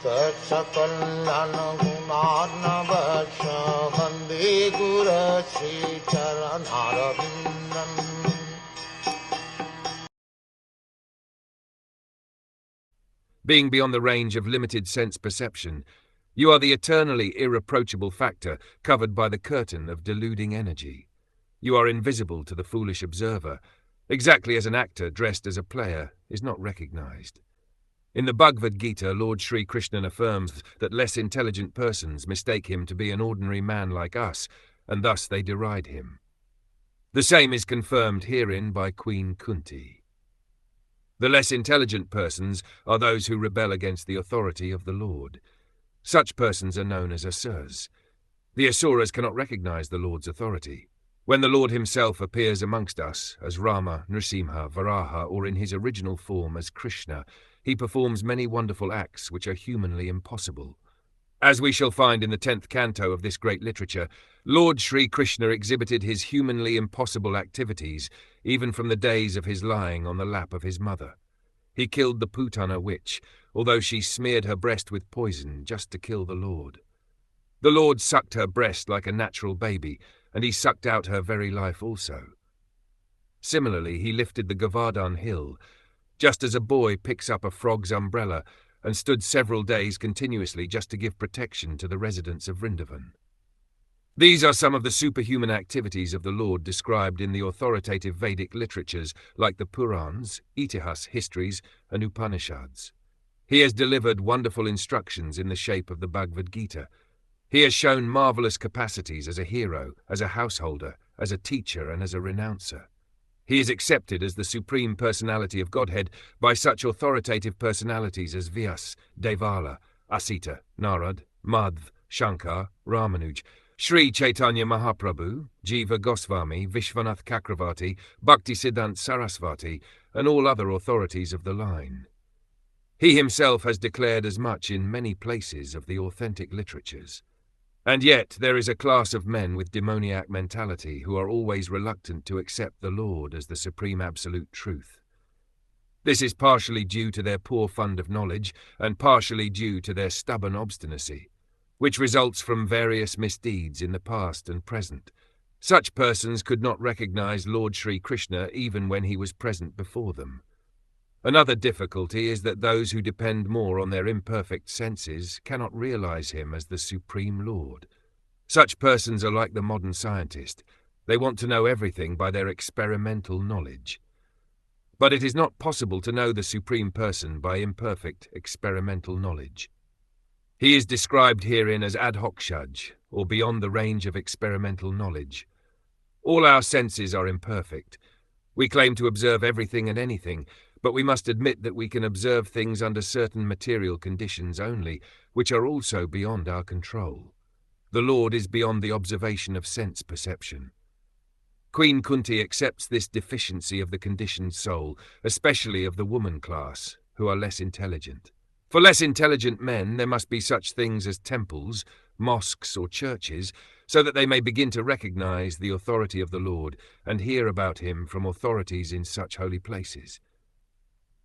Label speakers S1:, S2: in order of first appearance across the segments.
S1: Sakal Gunar Vande Guru Sri Charanaravindan.
S2: Being beyond the range of limited sense perception, you are the eternally irreproachable factor covered by the curtain of deluding energy. You are invisible to the foolish observer, exactly as an actor dressed as a player is not recognized. In the Bhagavad Gita, Lord Sri Krishna affirms that less intelligent persons mistake him to be an ordinary man like us, and thus they deride him. The same is confirmed herein by Queen Kunti. The less intelligent persons are those who rebel against the authority of the Lord. Such persons are known as asuras. The asuras cannot recognize the Lord's authority. When the Lord himself appears amongst us, as Rama, Nrsimha, Varaha, or in his original form as Krishna, he performs many wonderful acts which are humanly impossible. As we shall find in the 10th canto of this great literature, Lord Sri Krishna exhibited his humanly impossible activities even from the days of his lying on the lap of his mother. He killed the Putana witch, although she smeared her breast with poison just to kill the Lord. The Lord sucked her breast like a natural baby, and he sucked out her very life also. Similarly, he lifted the Govardhan hill, just as a boy picks up a frog's umbrella, and stood several days continuously just to give protection to the residents of Vrindavan. These are some of the superhuman activities of the Lord described in the authoritative Vedic literatures like the Purans, Itihas histories, and Upanishads. He has delivered wonderful instructions in the shape of the Bhagavad Gita. He has shown marvelous capacities as a hero, as a householder, as a teacher, and as a renouncer. He is accepted as the Supreme Personality of Godhead by such authoritative personalities as Vyas, Devala, Asita, Narad, Madhv, Shankar, Ramanuj, Sri Chaitanya Mahaprabhu, Jiva Goswami, Vishwanath Chakravarti, Bhaktisiddhanta Sarasvati, and all other authorities of the line. He himself has declared as much in many places of the authentic literatures. And yet there is a class of men with demoniac mentality who are always reluctant to accept the Lord as the supreme absolute truth. This is partially due to their poor fund of knowledge and partially due to their stubborn obstinacy, which results from various misdeeds in the past and present. Such persons could not recognize Lord Sri Krishna even when he was present before them. Another difficulty is that those who depend more on their imperfect senses cannot realize him as the Supreme Lord. Such persons are like the modern scientist. They want to know everything by their experimental knowledge. But it is not possible to know the Supreme Person by imperfect experimental knowledge. He is described herein as adhokshaj, or beyond the range of experimental knowledge. All our senses are imperfect. We claim to observe everything and anything, but we must admit that we can observe things under certain material conditions only, which are also beyond our control. The Lord is beyond the observation of sense perception. Queen Kunti accepts this deficiency of the conditioned soul, especially of the woman class, who are less intelligent. For less intelligent men, there must be such things as temples, mosques, or churches, so that they may begin to recognize the authority of the Lord and hear about him from authorities in such holy places.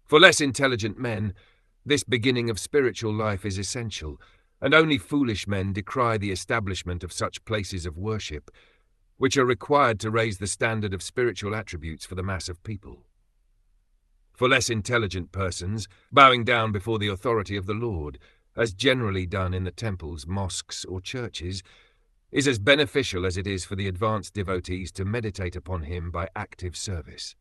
S2: For less intelligent men, this beginning of spiritual life is essential, and only foolish men decry the establishment of such places of worship, which are required to raise the standard of spiritual attributes for the mass of people. For less intelligent persons, bowing down before the authority of the Lord, as generally done in the temples, mosques, or churches, is as beneficial as it is for the advanced devotees to meditate upon him by active service.